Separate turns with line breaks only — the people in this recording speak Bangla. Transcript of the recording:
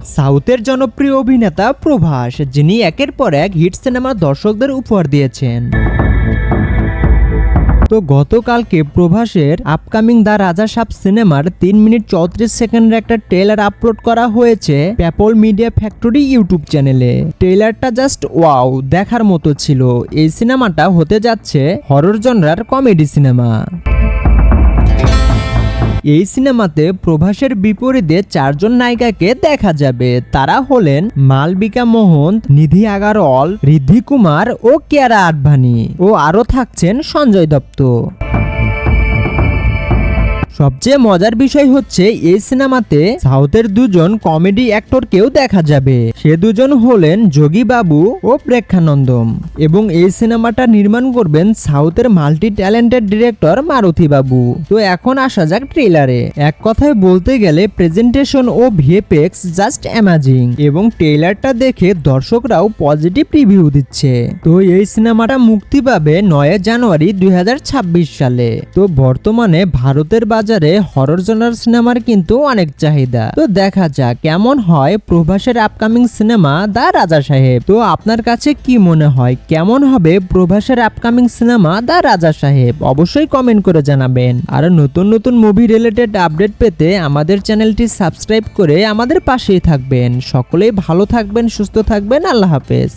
সাউথের জনপ্রিয় অভিনেতা প্রভাস, যিনি একের পর এক হিট সিনেমা দর্শকদের উপহার দিয়েছেন। তো গতকালকে প্রভাসের আপকামিং দ্য রাজা সাব সিনেমার 3 মিনিট 34 সেকেন্ডের একটা ট্রেলার আপলোড করা হয়েছে পেপল মিডিয়া ফ্যাক্টরি ইউটিউব চ্যানেলে। ট্রেলারটা জাস্ট ওয়াও, দেখার মতো ছিল। এই সিনেমাটা হতে যাচ্ছে হরর জনরার কমেডি সিনেমা। এই সিনেমাতে প্রভাসের বিপরীতে 4 জন নায়িকাকে দেখা যাবে। তারা হলেন মালবিকা মোহন, নিধি আগারওয়াল, ঋদ্ধি কুমার ও কিয়ারা আডভানি, ও আরও থাকছেন সঞ্জয় দত্ত। সবচেয়ে মজার বিষয় হচ্ছে এই সিনেমাতে সাউথের 2 জন কমেডি অ্যাক্টরকেও দেখা যাবে। সে 2 জন হলেন যোগী বাবু ও প্রেক্ষানন্দম, এবং এই সিনেমাটা নির্মাণ করবেন সাউথের মাল্টি ট্যালেন্টেড ডিরেক্টর মারুথি বাবু। তো এখন আসা যাক ট্রেলারে। এক কথায় বলতে গেলে প্রেজেন্টেশন ও ভিএফএক্স জাস্ট অ্যামাজিং, এবং ট্রেলারটা দেখে দর্শকরাও পজিটিভ রিভিউ দিচ্ছে। তো এই সিনেমাটা মুক্তি পাবে 9 জানুয়ারি 2026 সালে। তো বর্তমানে ভারতের বাজারে হরর জনার সিনেমার কিন্তু অনেক চাহিদা। তো দেখা যাক কেমন হয় প্রভাসের আপকামিং সিনেমা দ্য রাজা সাহেব। তো আপনার কাছে কি মনে হয়, কেমন হবে প্রভাসের আপকামিং সিনেমা দ্য রাজা সাহেব? অবশ্যই কমেন্ট করে জানাবেন। আর নতুন নতুন মুভি রিলেটেড আপডেট পেতে আমাদের চ্যানেলটি সাবস্ক্রাইব করে আমাদের পাশেই থাকবেন। সকলেই ভালো থাকবেন, সুস্থ থাকবেন। আল্লাহ হাফেজ।